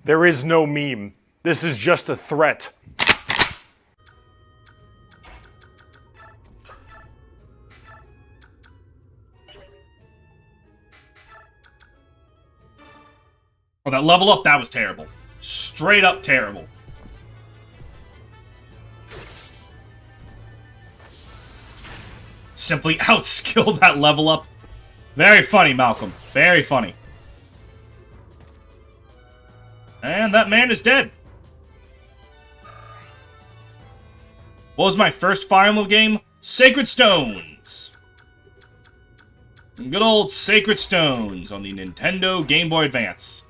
There is no meme. This is just a threat. Oh, that level up, that was terrible. Straight up terrible. Simply outskilled that level up. Very funny, Malcolm. Very funny. And that man is dead. What was my first Fire Emblem game? Sacred Stones. Good old Sacred Stones on the Nintendo Game Boy Advance.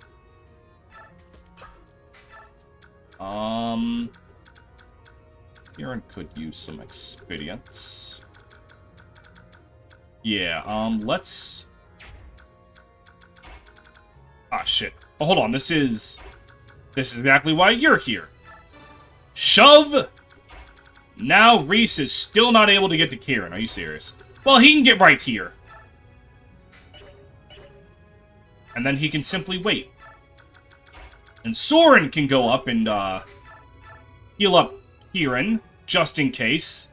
Kieran could use some experience. Yeah, let's... Ah, shit. Oh, hold on, this is exactly why you're here. Shove! Now Reese is still not able to get to Kieran. Are you serious? Well, he can get right here. And then he can simply wait. And Soren can go up and, heal up Kieran, just in case.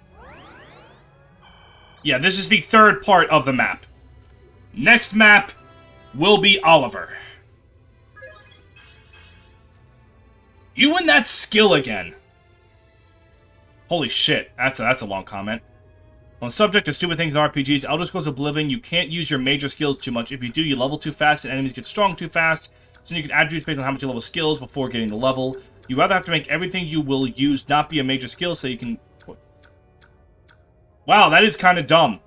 Yeah, this is the third part of the map. Next map will be Oliver. You and that skill again. Holy shit, that's a long comment. On the subject of stupid things in RPGs, Elder Scrolls Oblivion, you can't use your major skills too much. If you do, you level too fast and enemies get strong too fast. So you can attributes based on how much you level skills before getting the level. You rather have to make everything you will use not be a major skill so you can... Wow, that is kind of dumb.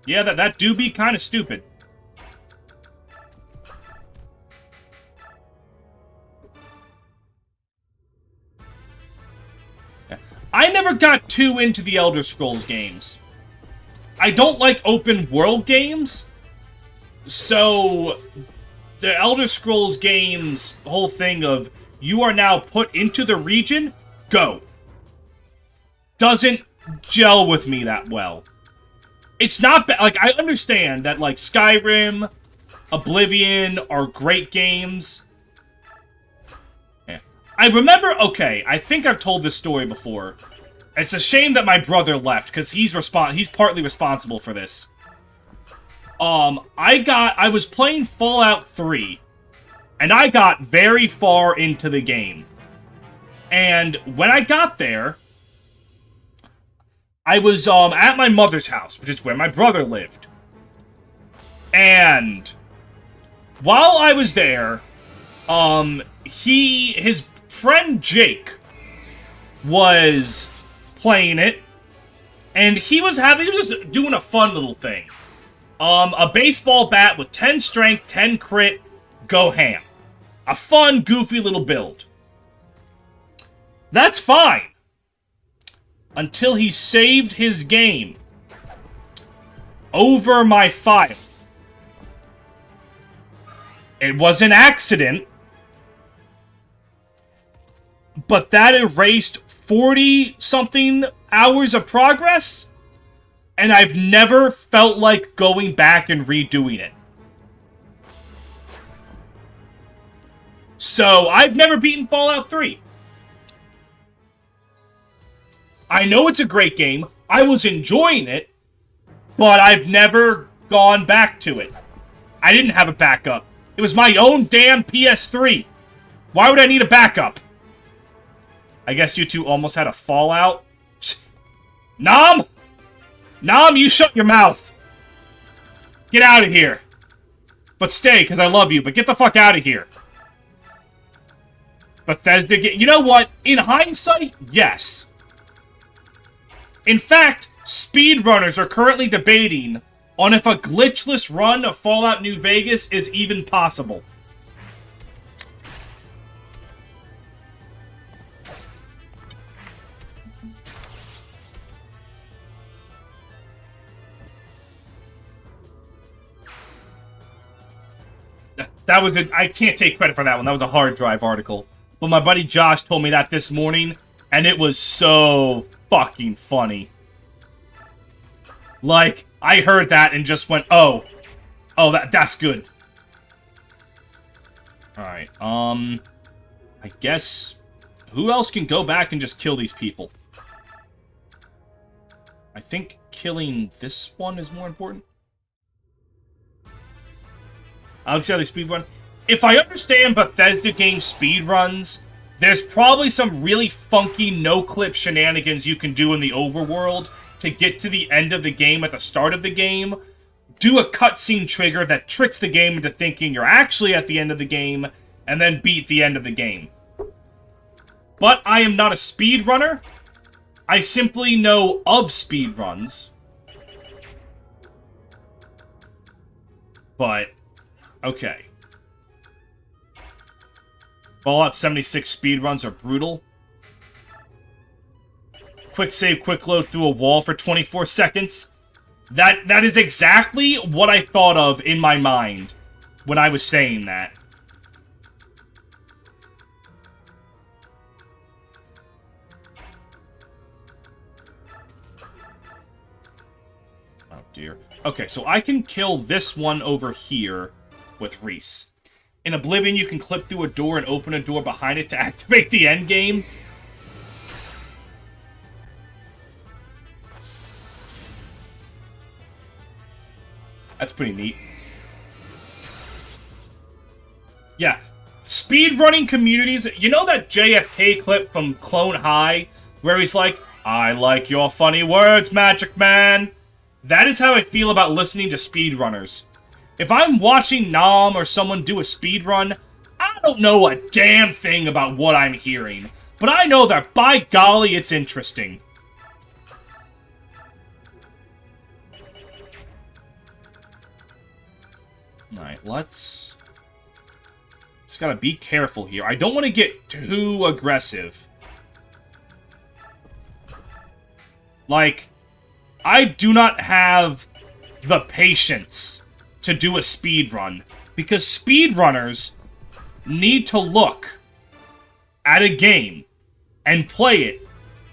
Yeah, that do be kind of stupid. Yeah. I never got too into the Elder Scrolls games. I don't like open world games. So... the Elder Scrolls games whole thing of you are now put into the region, go. Doesn't gel with me that well. It's not bad. Like, I understand that, like, Skyrim, Oblivion are great games. Yeah. I remember, okay, I think I've told this story before. It's a shame that my brother left, because he's partly responsible for this. I was playing Fallout 3, and I got very far into the game. And when I got there, I was, at my mother's house, which is where my brother lived. And while I was there, his friend Jake was playing it, and he was just doing a fun little thing. A baseball bat with 10 strength, 10 crit, go ham. A fun, goofy little build. That's fine. Until he saved his game. Over my file. It was an accident. But that erased 40-something hours of progress? And I've never felt like going back and redoing it. So, I've never beaten Fallout 3. I know it's a great game. I was enjoying it. But I've never gone back to it. I didn't have a backup. It was my own damn PS3. Why would I need a backup? I guess you two almost had a fallout. Nom! Nom, you shut your mouth! Get out of here! But stay, because I love you, but get the fuck out of here. Bethesda, you know what? In hindsight, yes. In fact, speedrunners are currently debating on if a glitchless run of Fallout New Vegas is even possible. That was I can't take credit for that one. That was a hard drive article. But my buddy Josh told me that this morning, and it was so fucking funny. Like, I heard that and just went, oh, that's good. Alright, I guess... Who else can go back and just kill these people? I think killing this one is more important. I'll see how they speedrun. If I understand Bethesda game speedruns, there's probably some really funky no-clip shenanigans you can do in the overworld to get to the end of the game at the start of the game. Do a cutscene trigger that tricks the game into thinking you're actually at the end of the game, and then beat the end of the game. But I am not a speedrunner. I simply know of speedruns. But, okay. Fallout 76 speedruns are brutal. Quick save, quick load through a wall for 24 seconds. That is exactly what I thought of in my mind when I was saying that. Oh dear. Okay, so I can kill this one over here with Reese. In Oblivion, you can clip through a door and open a door behind it to activate the endgame. That's pretty neat. Yeah. Speedrunning communities... You know that JFK clip from Clone High? Where he's like, I like your funny words, Magic Man. That is how I feel about listening to speedrunners. If I'm watching Nom or someone do a speedrun, I don't know a damn thing about what I'm hearing. But I know that, by golly, it's interesting. Alright, let's... Just gotta be careful here. I don't want to get too aggressive. Like, I do not have the patience to do a speedrun, because speedrunners need to look at a game and play it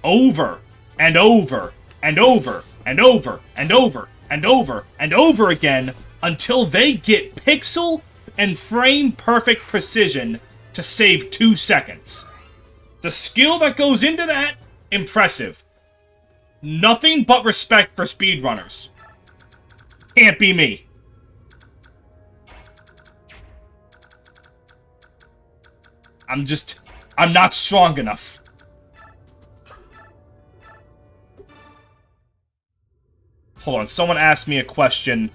over and over and over and over and over and over and over again until they get pixel and frame perfect precision to save 2 seconds. The skill that goes into that, impressive. Nothing but respect for speedrunners. Can't be me. I'm not strong enough. Hold on, someone asked me a question.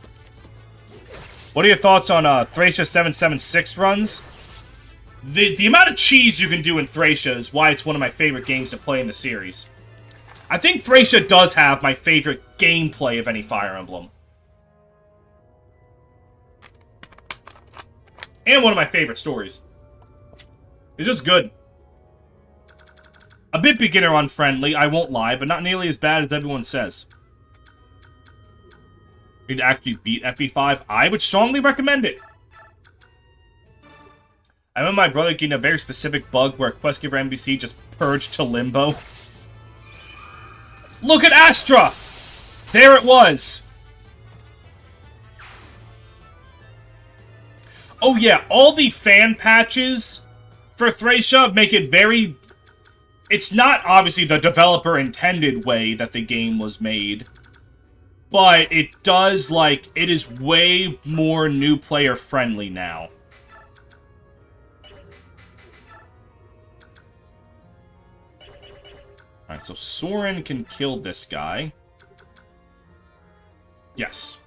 What are your thoughts on Thracia 776 runs? The amount of cheese you can do in Thracia is why it's one of my favorite games to play in the series. I think Thracia does have my favorite gameplay of any Fire Emblem. And one of my favorite stories. It's just good. A bit beginner-unfriendly, I won't lie, but not nearly as bad as everyone says. You'd actually beat FE5, I would strongly recommend it. I remember my brother getting a very specific bug where a quest giver NPC just purged to limbo. Look at Astra! There it was! Oh yeah, all the fan patches for Thracia make it very... It's not, obviously, the developer-intended way that the game was made. But it does, like, it is way more new player-friendly now. Alright, so Soren can kill this guy. Yes.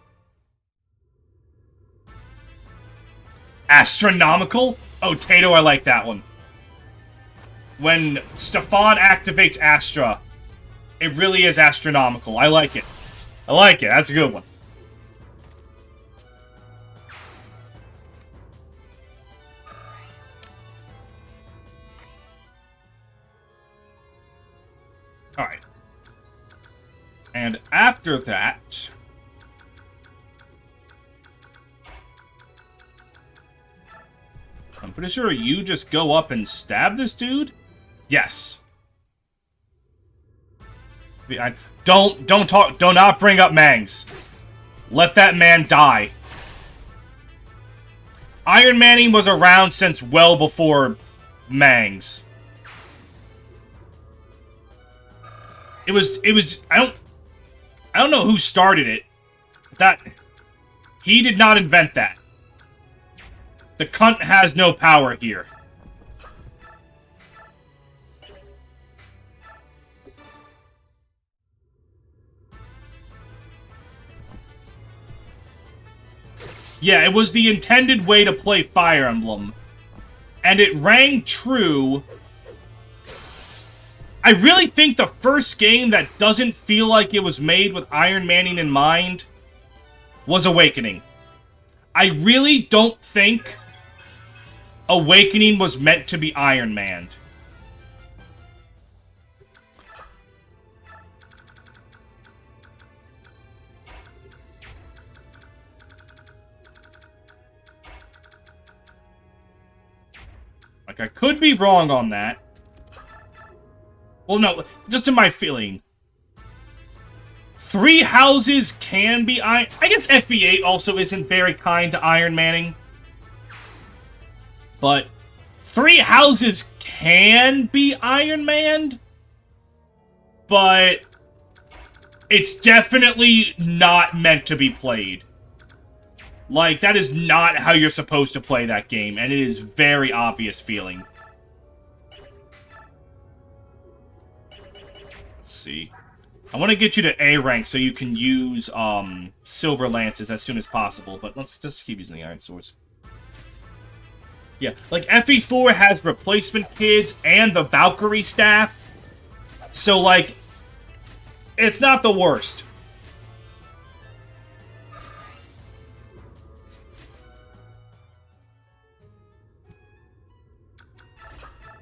Astronomical? Oh, Tato, I like that one. When Stefan activates Astra, it really is astronomical. I like it. I like it. That's a good one. Alright. And after that... I'm pretty sure you just go up and stab this dude? Yes. Don't talk, do not bring up Mangs. Let that man die. Ironmaning was around since well before Mangs. It was, I don't know who started it. He did not invent that. The cunt has no power here. Yeah, it was the intended way to play Fire Emblem. And it rang true. I really think the first game that doesn't feel like it was made with Ironmaning in mind was Awakening. I really don't think Awakening was meant to be Ironmanned. Like, I could be wrong on that. Well, no, just in my feeling. 3 houses can be I guess FE8 also isn't very kind to Ironmaning. But 3 houses can be Ironmanned. But it's definitely not meant to be played. Like, that is not how you're supposed to play that game, and it is very obvious feeling. Let's see. I want to get you to A rank so you can use silver lances as soon as possible, but let's just keep using the iron swords. Yeah, like FE4 has replacement kids and the Valkyrie staff, so like, it's not the worst.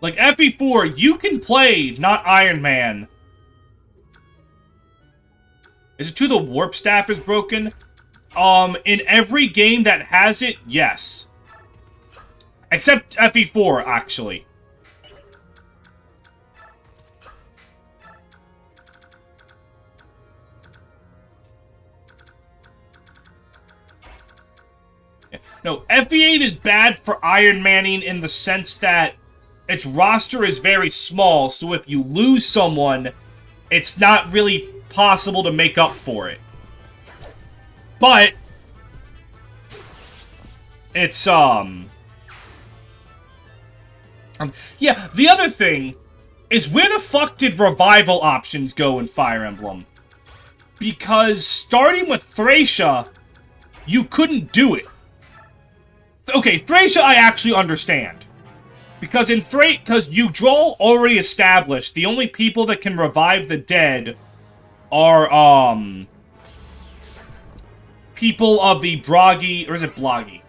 Like, FE4, you can play, not Iron Man. Is it true the warp staff is broken? In every game that has it, yes. Except FE4, actually. Yeah. No, FE8 is bad for Ironmaning in the sense that its roster is very small, so if you lose someone, it's not really possible to make up for it. But it's yeah, the other thing is, where the fuck did revival options go in Fire Emblem? Because starting with Thracia, you couldn't do it. Okay, Thracia I actually understand. Because because you draw already established, the only people that can revive the dead are, people of the Bragi, or is it Bloggy?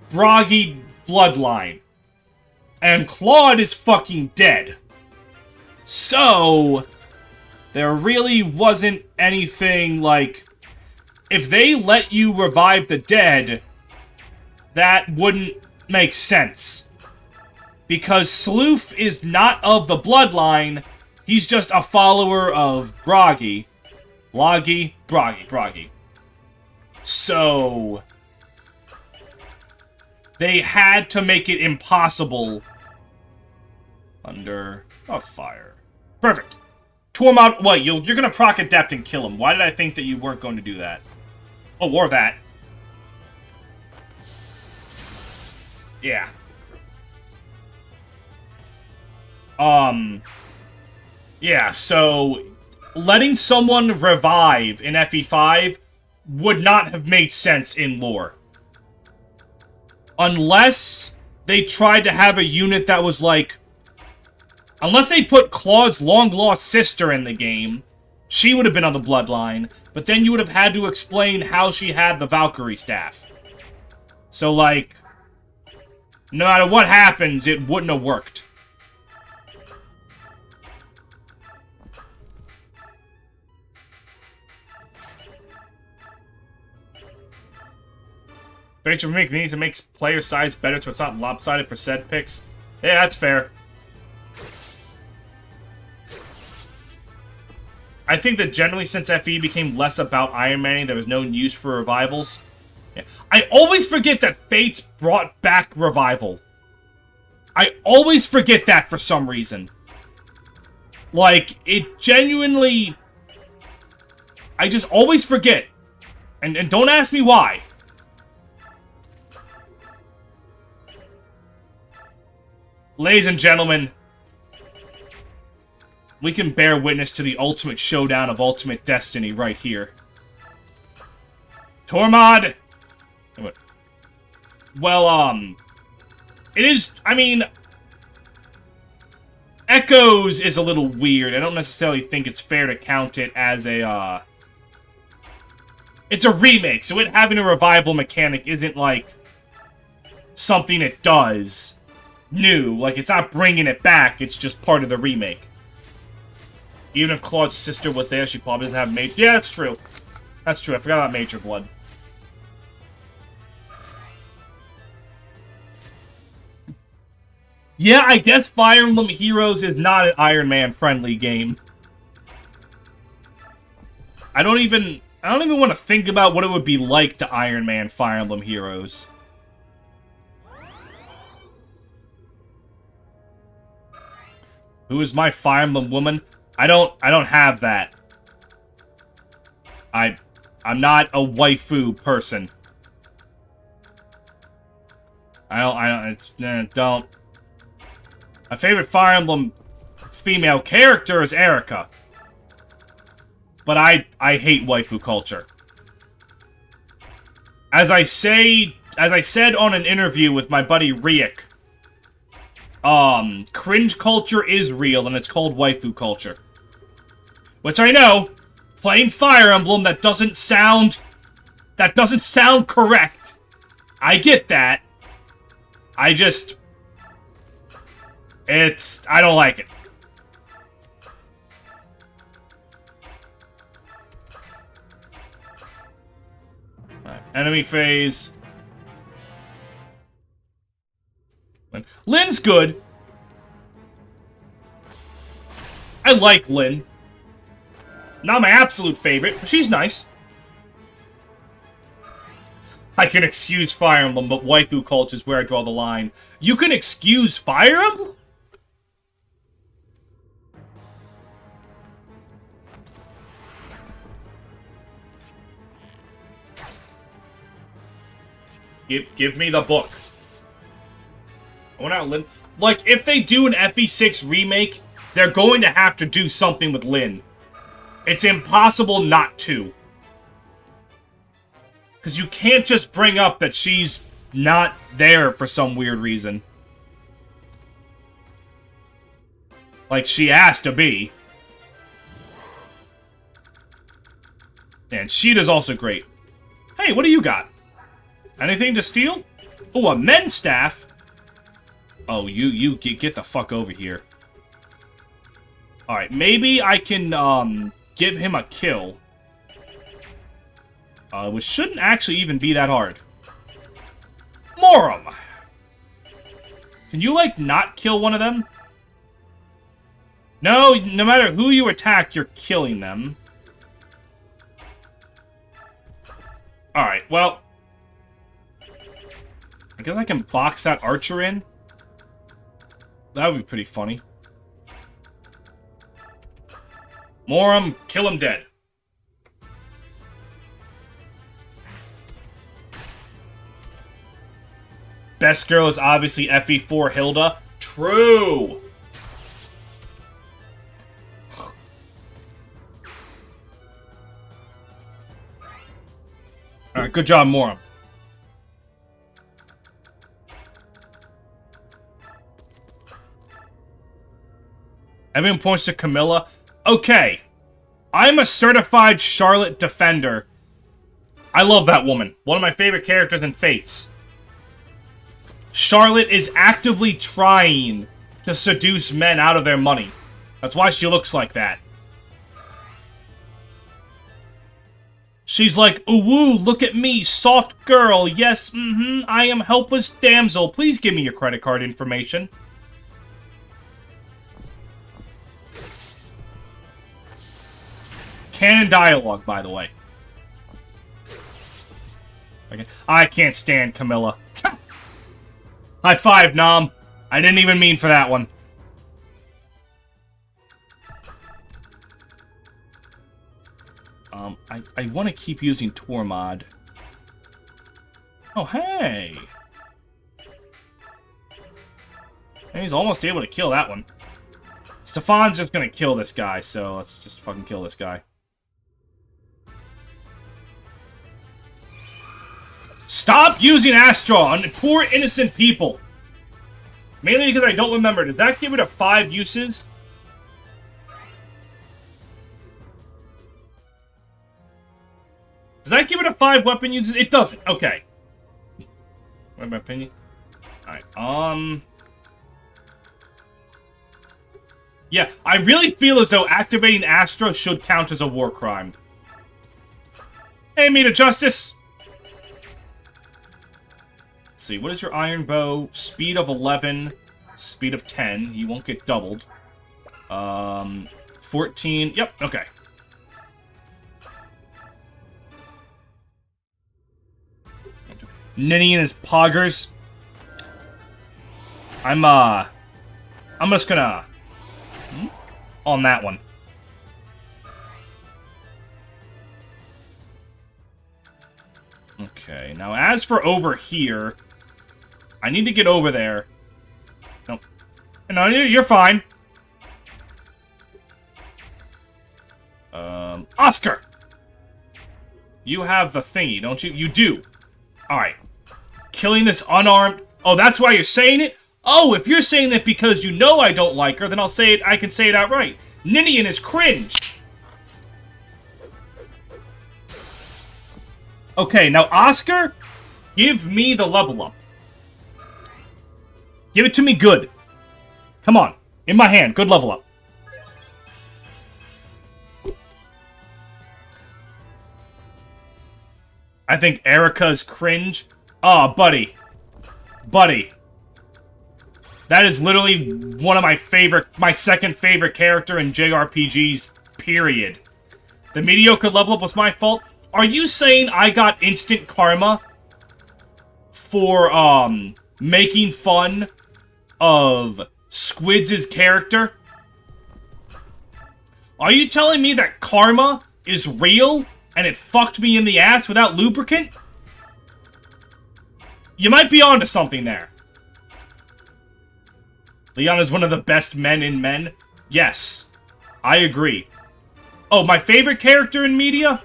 Bragi bloodline. And Claude is fucking dead. So, there really wasn't anything, like, if they let you revive the dead, that wouldn't make sense. Because Sloof is not of the bloodline, he's just a follower of Bragi. Bragi. So, they had to make it impossible under fire. Perfect. Tormod, what, you're gonna proc Adept and kill him. Why did I think that you weren't going to do that? Oh, or that. Yeah. Yeah, so letting someone revive in FE5 would not have made sense in lore. Unless they tried to have a unit that was like... Unless they put Claude's long-lost sister in the game, she would have been on the bloodline, but then you would have had to explain how she had the Valkyrie staff. So, like, no matter what happens, it wouldn't have worked. Feature for me, convenience, it makes player size better so it's not lopsided for said picks. Yeah, that's fair. I think that generally since FE became less about Ironmaning, there was no use for revivals. Yeah. I always forget that Fates brought back Revival. I always forget that for some reason. Like, it genuinely... I just always forget. And don't ask me why. Ladies and gentlemen, we can bear witness to the ultimate showdown of Ultimate Destiny right here. Tormod! Well, it is, I mean... Echoes is a little weird. I don't necessarily think it's fair to count it as a, It's a remake, so it having a revival mechanic isn't, like, something it does new. Like, it's not bringing it back, it's just part of the remake. Even if Claude's sister was there, she probably doesn't have Major... Yeah, that's true. That's true, I forgot about Major Blood. Yeah, I guess Fire Emblem Heroes is not an Iron Man friendly game. I don't even want to think about what it would be like to Iron Man Fire Emblem Heroes. Who is my Fire Emblem woman? I don't have that. I'm not a waifu person. Don't. My favorite Fire Emblem female character is Erika. But I hate waifu culture. As I said on an interview with my buddy Riek, cringe culture is real and it's called waifu culture. Which I know, playing Fire Emblem, that doesn't sound correct. I get that. I don't like it. Right, enemy phase. Lynn's good. I like Lynn. Not my absolute favorite, but she's nice. I can excuse Fire Emblem, but waifu culture is where I draw the line. You can excuse Fire Emblem? Give me the book. I want out Lynn. Like, if they do an FE6 remake, they're going to have to do something with Lynn. It's impossible not to. Because you can't just bring up that she's not there for some weird reason. Like, she has to be. And Sheeta's also great. Hey, what do you got? Anything to steal? Oh, a men's staff? Oh, you get the fuck over here. Alright, maybe I can, give him a kill. Which shouldn't actually even be that hard. Morum! Can you, like, not kill one of them? No, no matter who you attack, you're killing them. Alright, well... I guess I can box that archer in. That would be pretty funny. Morum, kill him dead. Best girl is obviously FE4 Hilda. True! Alright, good job, Morum. Everyone points to Camilla. Okay. I'm a certified Charlotte defender. I love that woman. One of my favorite characters in Fates. Charlotte is actively trying to seduce men out of their money. That's why she looks like that. She's like, ooh, look at me, soft girl. Yes, I am helpless damsel. Please give me your credit card information. Canon dialogue, by the way. I can't stand Camilla. High five, Nom. I didn't even mean for that one. I want to keep using Tormod. Oh, hey! And he's almost able to kill that one. Stefan's just gonna kill this guy, so let's just fucking kill this guy. Stop using Astra on poor innocent people! Mainly because I don't remember. Did that give it a 5 uses? Does that give it a 5 weapon uses? It doesn't. Okay. What my opinion? Alright, yeah, I really feel as though activating Astra should count as a war crime. Hey, Meat of Justice! Let's see, what is your iron bow? Speed of 11, speed of 10. You won't get doubled. 14. Yep, okay. Ninny and his poggers. I'm just gonna... on that one. Okay, now as for over here, I need to get over there. Nope. No, you're fine. Oscar! You have the thingy, don't you? You do. Alright. Killing this unarmed... Oh, that's why you're saying it? Oh, if you're saying that because you know I don't like her, then I'll say it. I can say it outright. Ninian is cringe. Okay, now Oscar, give me the level up. Give it to me good. Come on. In my hand. Good level up. I think Erica's cringe. Aw, buddy. Buddy. That is literally one of my second favorite character in JRPGs, period. The mediocre level up was my fault. Are you saying I got instant karma for, making fun of Squids' character? Are you telling me that karma is real and it fucked me in the ass without lubricant? You might be onto something there. Leon is one of the best men in men. Yes, I agree. Oh, my favorite character in media?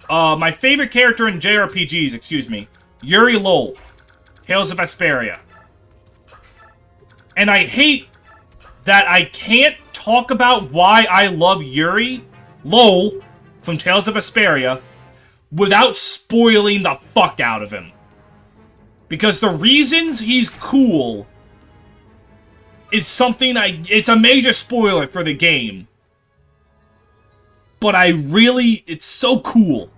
My favorite character in JRPGs, excuse me. Yuri Lol. Tales of Vesperia. And I hate that I can't talk about why I love Yuri Lol from Tales of Vesperia without spoiling the fuck out of him. Because the reasons he's cool is something it's a major spoiler for the game. But it's so cool.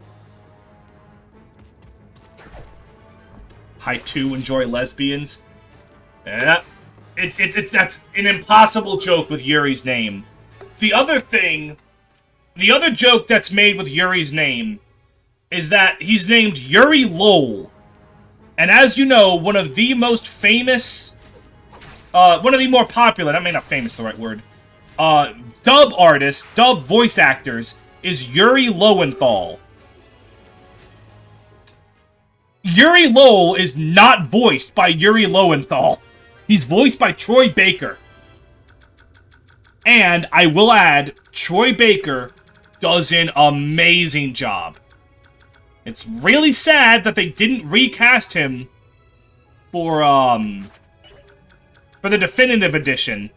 I too enjoy lesbians. Yeah. That's an impossible joke with Yuri's name. The other joke that's made with Yuri's name is that he's named Yuri Lol. And as you know, one of the most famous, one of the more popular, I mean not famous is the right word, dub voice actors is Yuri Lowenthal. Yuri Lol is not voiced by Yuri Lowenthal. He's voiced by Troy Baker. And I will add, Troy Baker does an amazing job. It's really sad that they didn't recast him for the definitive edition.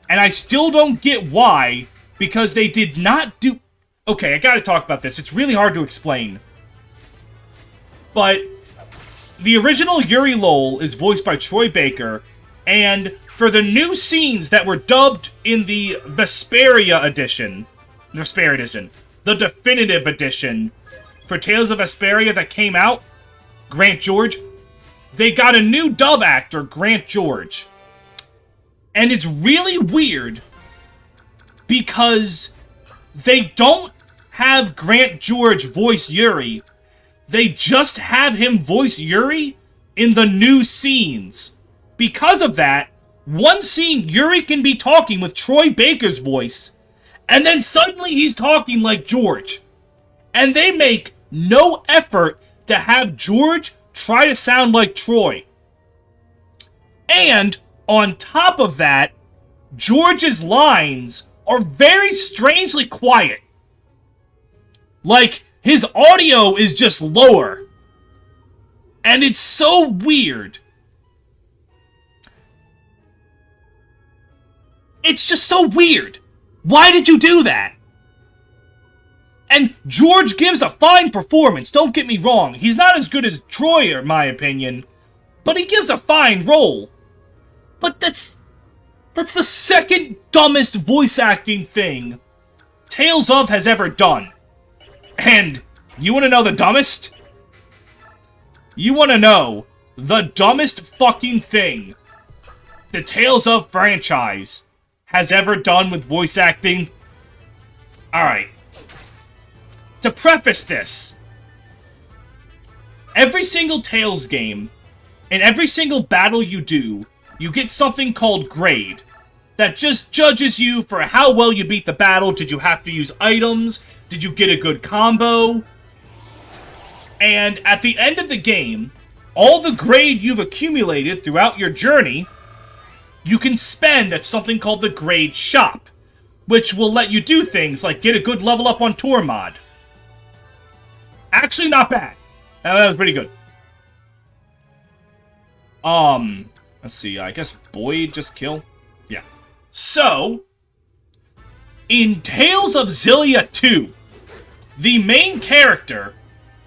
And I still don't get why, because they did not do... Okay, I gotta talk about this. It's really hard to explain. But the original Yuri Lol is voiced by Troy Baker, and for the new scenes that were dubbed in the Vesperia edition, the definitive edition, for Tales of Vesperia that came out, Grant George, they got a new dub actor, Grant George. And it's really weird because they don't have Grant George voice Yuri. they just have him voice Yuri in the new scenes. Because of that, one scene, Yuri can be talking with Troy Baker's voice, and then suddenly he's talking like George. And they make no effort to have George try to sound like Troy. And, on top of that, George's lines are very strangely quiet. Like, his audio is just lower. And it's so weird. It's just so weird. Why did you do that? And George gives a fine performance, don't get me wrong. He's not as good as Troy, in my opinion. But he gives a fine role. But that's the second dumbest voice acting thing Tales of has ever done. And you want to know the dumbest? You want to know the dumbest fucking thing the Tales of franchise has ever done with voice acting? Alright. To preface this, every single Tales game, in every single battle you do, you get something called grade. That just judges you for how well you beat the battle. Did you have to use items? Did you get a good combo? And at the end of the game, all the grade you've accumulated throughout your journey, you can spend at something called the grade shop, which will let you do things like get a good level up on Tour Mod. Actually, not bad. That was pretty good. Let's see, I guess Boyd just kill? Yeah. So, in Tales of Xillia 2, the main character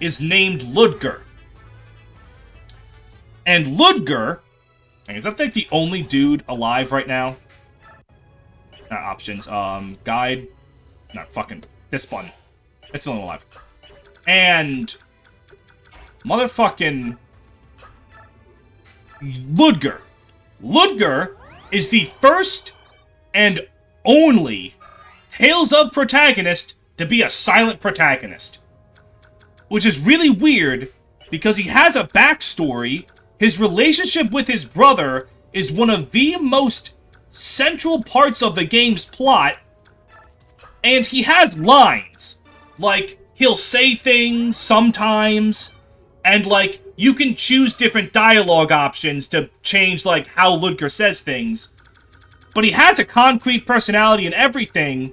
is named Ludger. And Ludger, is that like the only dude alive right now? Options, guide, not fucking, this button. It's the only one alive. And motherfucking Ludger. Ludger is the first and only Tales of protagonist to be a silent protagonist. Which is really weird, because he has a backstory. His relationship with his brother is one of the most central parts of the game's plot. And he has lines. Like, he'll say things sometimes, and, like, you can choose different dialogue options to change, like, how Ludger says things. But he has a concrete personality and everything.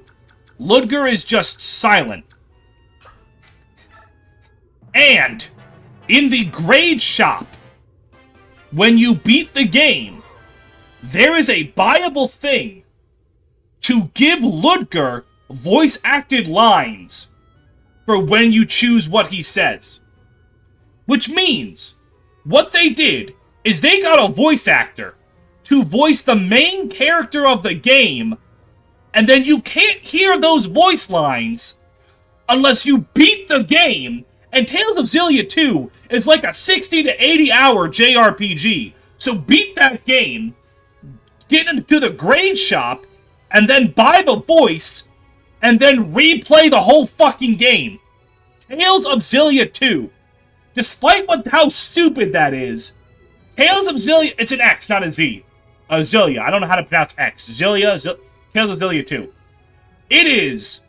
Ludger is just silent. And, in the grade shop, when you beat the game, there is a buyable thing to give Ludger voice-acted lines for when you choose what he says. Which means, what they did is they got a voice actor to voice the main character of the game, and then you can't hear those voice lines unless you beat the game. And Tales of Xillia 2 is like a 60 to 80 hour JRPG. So beat that game, get into the grade shop, and then buy the voice, and then replay the whole fucking game. Tales of Xillia 2. Despite how stupid that is, Tales of Xillia... It's an X, not a Z. Xillia. I don't know how to pronounce X. Tales of Xillia 2. It is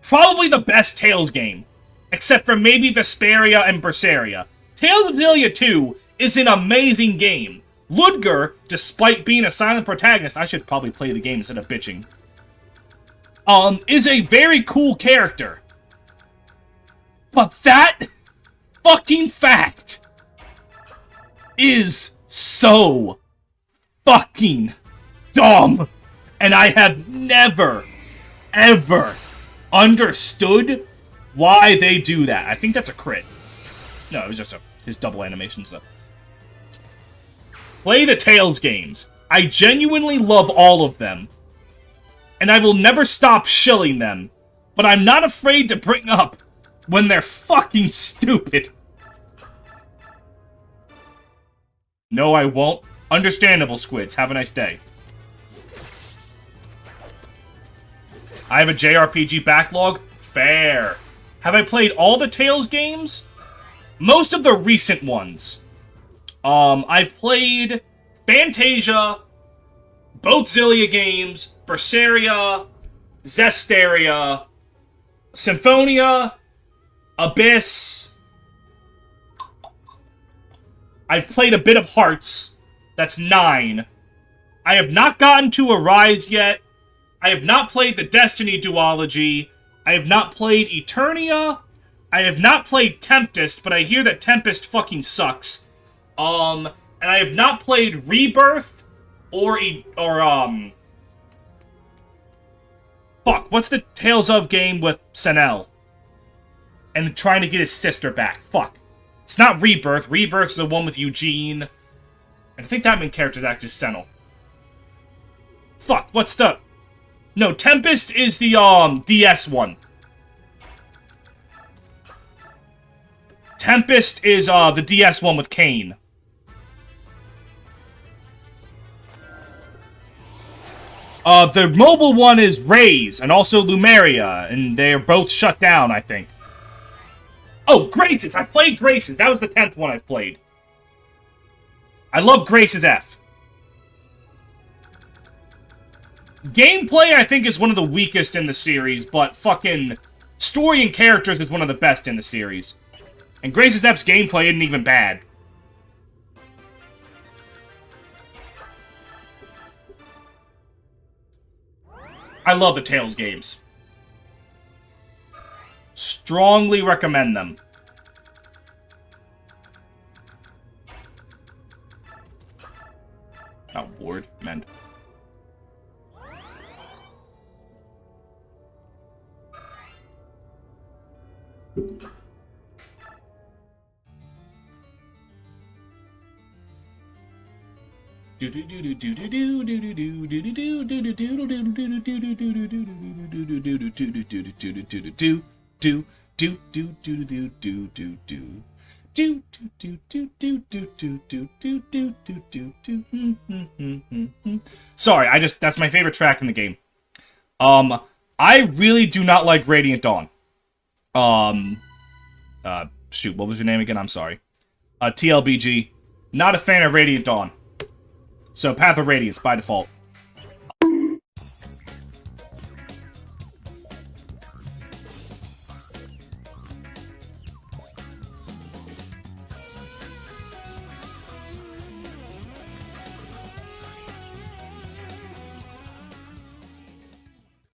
probably the best Tales game, except for maybe Vesperia and Berseria. Tales of Xillia 2 is an amazing game. Ludger, despite being a silent protagonist, I should probably play the game instead of bitching, is a very cool character. But that fucking fact is so fucking dumb. And I have never, ever understood why they do that. I think that's a crit. No, it was just his double animation stuff. Play the Tales games. I genuinely love all of them. And I will never stop shilling them. But I'm not afraid to bring up when they're fucking stupid. No, I won't. Understandable, Squids. Have a nice day. I have a JRPG backlog? Fair. Have I played all the Tales games? Most of the recent ones. I've played Fantasia, both Xillia games, Berseria, Zestiria, Symphonia, Abyss. I've played a bit of Hearts. That's 9. I have not gotten to Arise yet. I have not played the Destiny duology. I have not played Eternia. I have not played Tempest, but I hear that Tempest fucking sucks. And I have not played Rebirth fuck, what's the Tales of game with Senel? And trying to get his sister back. Fuck. It's not Rebirth. Rebirth's the one with Eugene. And I think that main character is actually Senel. Fuck, what's the... No, Tempest is the, DS one. Tempest is, the DS one with Kane. The mobile one is Raze, and also Lumeria, and they're both shut down, I think. Oh, Graces! I played Graces. That was the 10th one I've played. I love Graces F. Gameplay, I think, is one of the weakest in the series, but fucking story and characters is one of the best in the series. And Graces F's gameplay isn't even bad. I love the Tales games. Strongly recommend them. Oh, ward, mend. Sorry, that's my favorite track in the game. I really do not like Radiant Dawn. Shoot, what was your name again? I'm sorry. TLBG. Not a fan of Radiant Dawn. So, Path of Radiance, by default.